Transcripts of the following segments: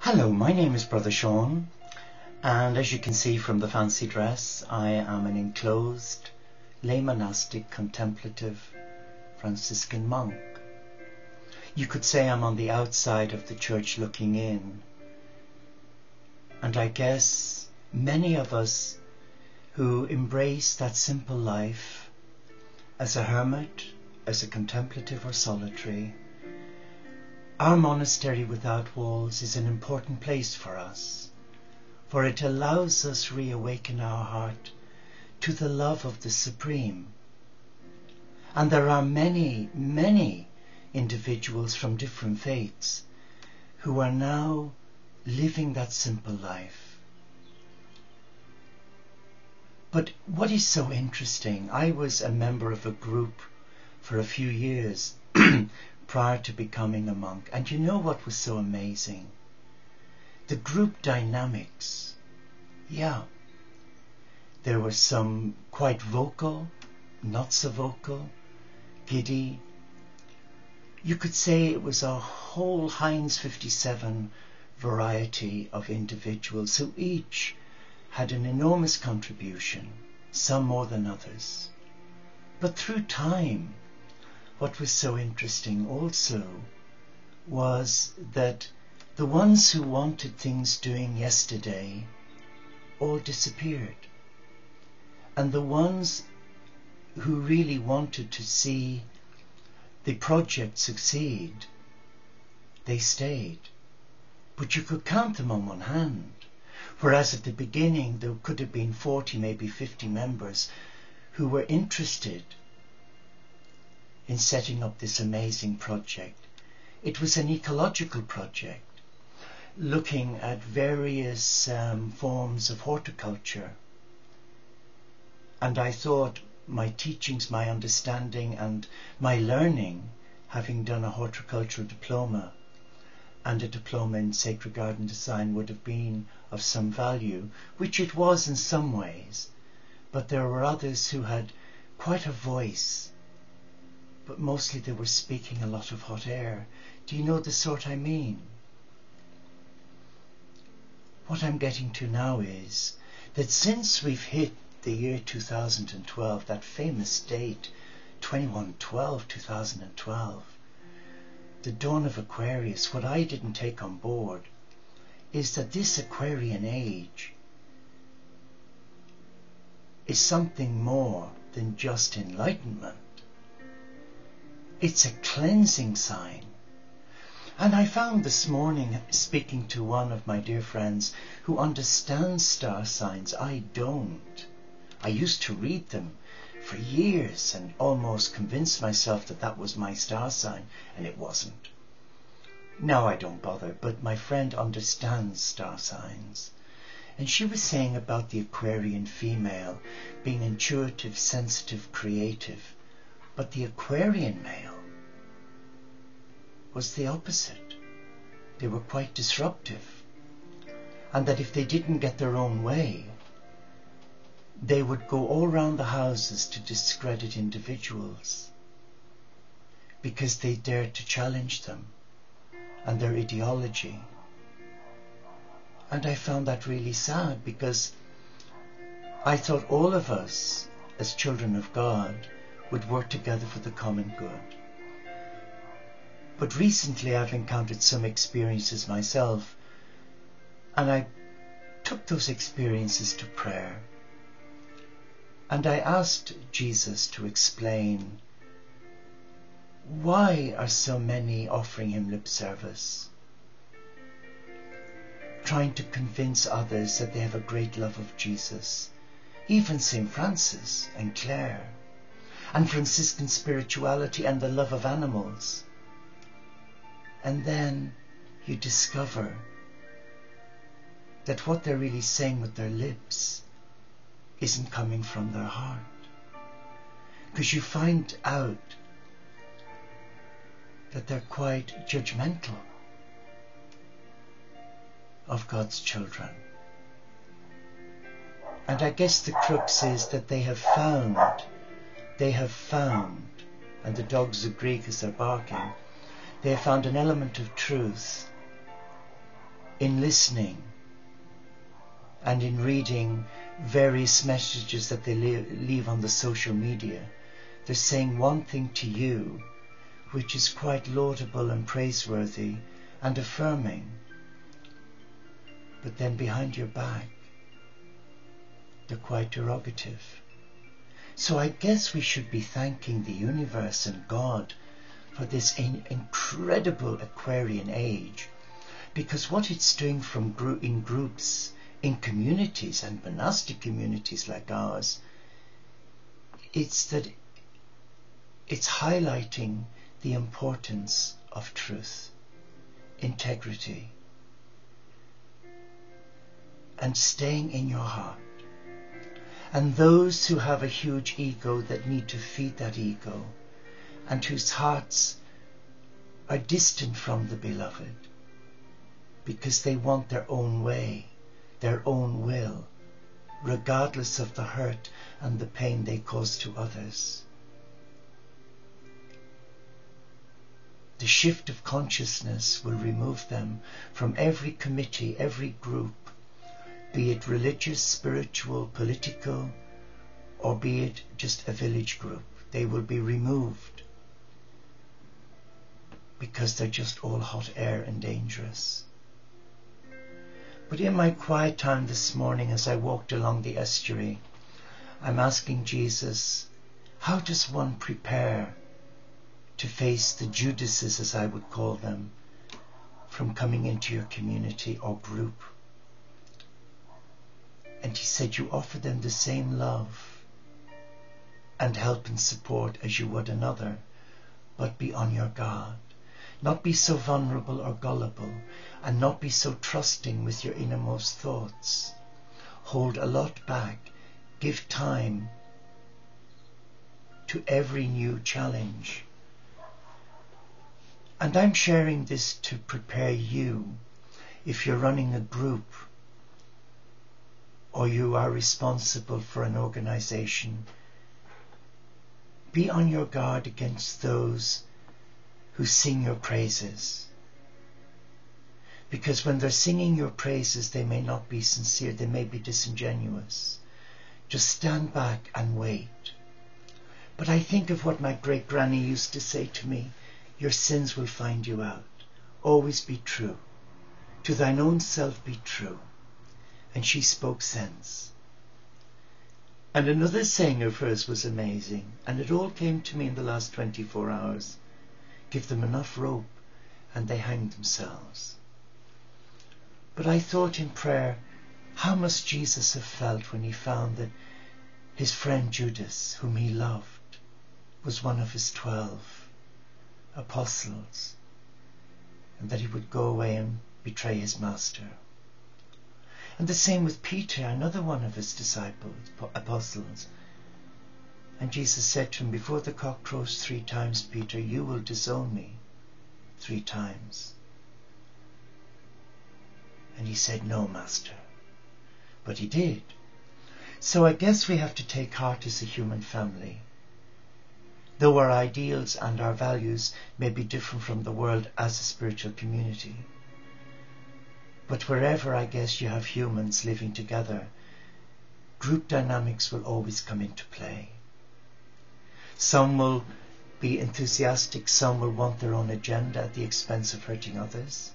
Hello, my name is Brother Sean, and as you can see from the fancy dress, I am an enclosed, lay monastic, contemplative Franciscan monk. You could say I'm on the outside of the church looking in, and I guess many of us who embrace that simple life as a hermit, as a contemplative or solitary, our monastery without walls is an important place for us, for it allows us reawaken our heart to the love of the Supreme. And there are many, many individuals from different faiths who are now living that simple life. But what is so interesting, I was a member of a group for a few years prior to becoming a monk. And you know what was so amazing? The group dynamics. Yeah. There were some quite vocal, not so vocal, giddy. You could say it was a whole Heinz 57 variety of individuals who each had an enormous contribution, some more than others. But through time, what was so interesting also was that the ones who wanted things doing yesterday all disappeared. And the ones who really wanted to see the project succeed, they stayed. But you could count them on one hand. Whereas at the beginning there could have been 40, maybe 50 members who were interested in setting up this amazing project. It was an ecological project, looking at various forms of horticulture. And I thought my teachings, my understanding and my learning, having done a horticultural diploma and a diploma in sacred garden design, would have been of some value, which it was in some ways. But there were others who had quite a voice, but mostly they were speaking a lot of hot air. Do you know the sort I mean? What I'm getting to now is that since we've hit the year 2012, that famous date, 21/12/2012, the dawn of Aquarius, what I didn't take on board is that this Aquarian age is something more than just enlightenment. It's a cleansing sign. And I found this morning, speaking to one of my dear friends who understands star signs, I don't. I used to read them for years and almost convinced myself that that was my star sign, and it wasn't. Now I don't bother, but my friend understands star signs. And she was saying about the Aquarian female being intuitive, sensitive, creative. But the Aquarian male was the opposite. They were quite disruptive. And that if they didn't get their own way, they would go all round the houses to discredit individuals because they dared to challenge them and their ideology. And I found that really sad, because I thought all of us as children of God would work together for the common good. But recently I've encountered some experiences myself, and I took those experiences to prayer. And I asked Jesus to explain, why are so many offering him lip service, trying to convince others that they have a great love of Jesus, even St. Francis and Clare, and Franciscan spirituality and the love of animals. And then you discover that what they're really saying with their lips isn't coming from their heart. Because you find out that they're quite judgmental of God's children. And I guess the crux is that they have found, and the dogs agree because they're barking, they have found an element of truth in listening and in reading various messages that they leave on the social media, they're saying one thing to you which is quite laudable and praiseworthy and affirming, but then behind your back they're quite derogative. So I guess we should be thanking the universe and God for this incredible Aquarian age, because what it's doing in groups, in communities and monastic communities like ours, it's that it's highlighting the importance of truth, integrity, and staying in your heart. And those who have a huge ego that need to feed that ego, and whose hearts are distant from the beloved because they want their own way, their own will, regardless of the hurt and the pain they cause to others. The shift of consciousness will remove them from every committee, every group, be it religious, spiritual, political, or be it just a village group. They will be removed because they're just all hot air and dangerous. But in my quiet time this morning, as I walked along the estuary, I'm asking Jesus, how does one prepare to face the Judases, as I would call them, from coming into your community or group? And he said, you offer them the same love and help and support as you would another, but be on your guard. Not be so vulnerable or gullible, and not be so trusting with your innermost thoughts. Hold a lot back. Give time to every new challenge. And I'm sharing this to prepare you, if you're running a group or you are responsible for an organization. Be on your guard against those who sing your praises. Because when they're singing your praises, they may not be sincere, they may be disingenuous. Just stand back and wait. But I think of what my great granny used to say to me, your sins will find you out. Always be true. To thine own self be true. And she spoke sense. And another saying of hers was amazing, and it all came to me in the last 24 hours. Give them enough rope and they hang themselves. But I thought in prayer, how must Jesus have felt when he found that his friend Judas, whom he loved, was one of his 12 apostles, and that he would go away and betray his master. And the same with Peter, another one of his disciples, apostles. And Jesus said to him, before the cock crows 3 times, Peter, you will disown me 3 times. And he said, no, Master. But he did. So I guess we have to take heart as a human family. Though our ideals and our values may be different from the world as a spiritual community. But wherever I guess you have humans living together, group dynamics will always come into play. Some will be enthusiastic, some will want their own agenda at the expense of hurting others.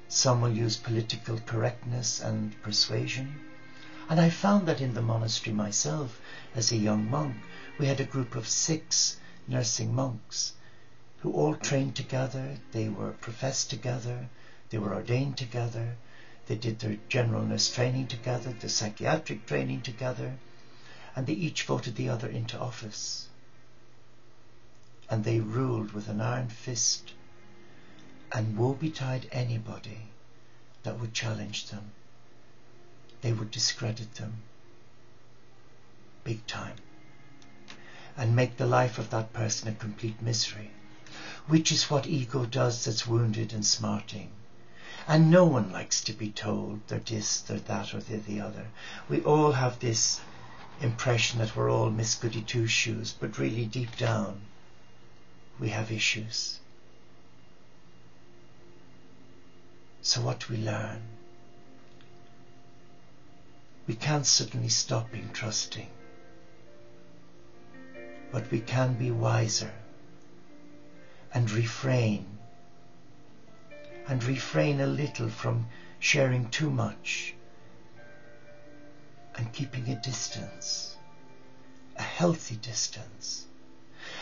Some will use political correctness and persuasion. And I found that in the monastery myself, as a young monk, we had a group of 6 nursing monks who all trained together, they were professed together, they were ordained together, they did their general nurse training together, the psychiatric training together, and they each voted the other into office. And they ruled with an iron fist, and woe betide anybody that would challenge them. They would discredit them big time and make the life of that person a complete misery, which is what ego does that's wounded and smarting. And no one likes to be told they're this, they're that, or they're the other. We all have this impression that we're all Miss Goody Two-Shoes, but really deep down we have issues. So what do we learn? We can't suddenly stop being trusting, but we can be wiser and refrain a little from sharing too much and keeping a distance, a healthy distance,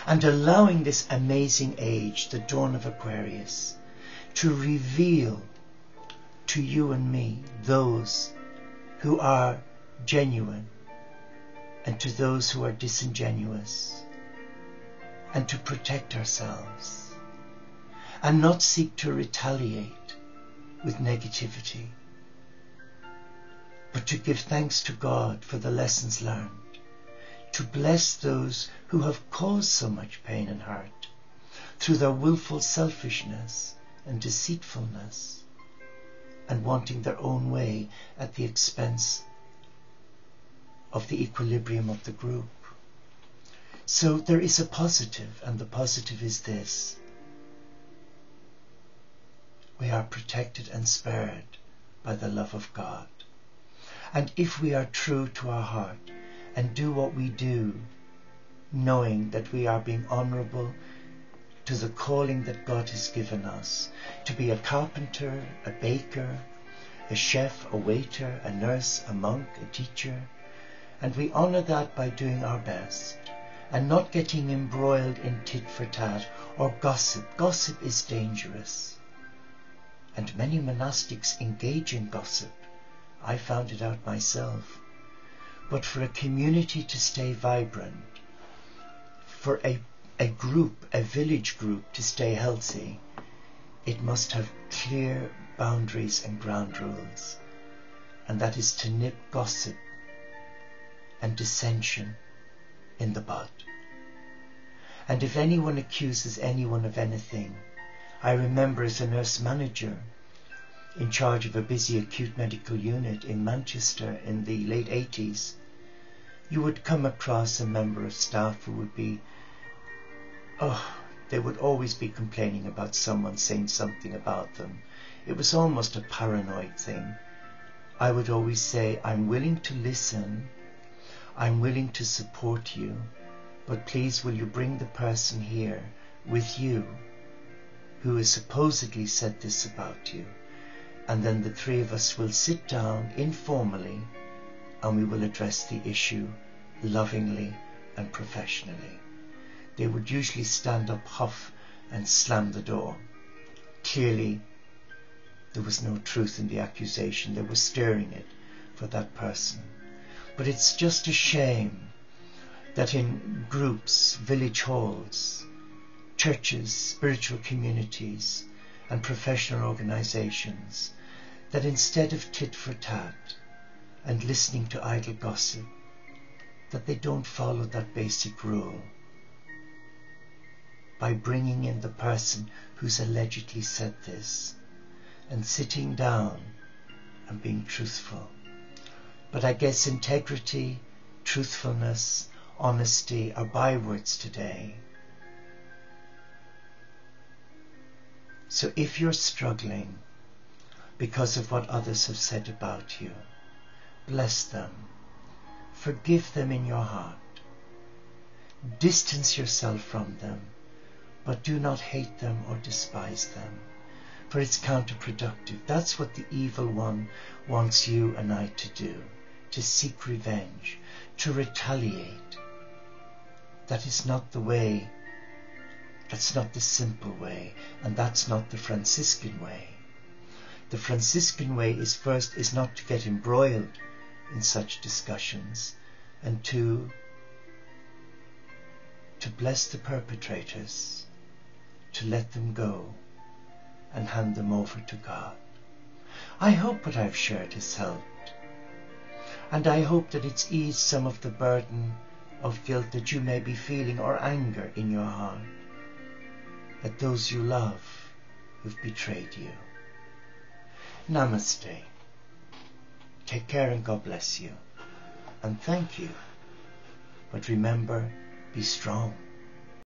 and allowing this amazing age, the dawn of Aquarius, to reveal to you and me those who are genuine and to those who are disingenuous, and to protect ourselves and not seek to retaliate with negativity, but to give thanks to God for the lessons learned, to bless those who have caused so much pain and hurt through their willful selfishness and deceitfulness and wanting their own way at the expense of the equilibrium of the group. So there is a positive, and the positive is this: we are protected and spared by the love of God. And if we are true to our heart and do what we do, knowing that we are being honourable to the calling that God has given us, to be a carpenter, a baker, a chef, a waiter, a nurse, a monk, a teacher, and we honour that by doing our best and not getting embroiled in tit for tat or gossip. Gossip is dangerous, and many monastics engage in gossip. I found it out myself. But for a community to stay vibrant, for a group, a village group to stay healthy, it must have clear boundaries and ground rules, and that is to nip gossip and dissension in the bud. And if anyone accuses anyone of anything, I remember as a nurse manager in charge of a busy acute medical unit in Manchester in the late 80s, you would come across a member of staff who would be, they would always be complaining about someone saying something about them. It was almost a paranoid thing. I would always say, I'm willing to listen, I'm willing to support you, but please will you bring the person here with you who has supposedly said this about you, and then the three of us will sit down informally and we will address the issue lovingly and professionally. They would usually stand up, huff and slam the door. Clearly there was no truth in the accusation. They were stirring it for that person. But it's just a shame that in groups, village halls, churches, spiritual communities and professional organizations, that instead of tit for tat and listening to idle gossip, that they don't follow that basic rule by bringing in the person who's allegedly said this and sitting down and being truthful. But I guess integrity, truthfulness, honesty are bywords today. So if you're struggling because of what others have said about you, bless them, forgive them in your heart, distance yourself from them, but do not hate them or despise them, for it's counterproductive. That's what the evil one wants you and I to do, to seek revenge, to retaliate. That is not the way. That's not the simple way, and that's not the Franciscan way. The Franciscan way is not to get embroiled in such discussions, and to bless the perpetrators, to let them go and hand them over to God. I hope what I've shared has helped, and I hope that it's eased some of the burden of guilt that you may be feeling, or anger in your heart at those you love who've betrayed you. Namaste. Take care and God bless you. And thank you. But remember, be strong.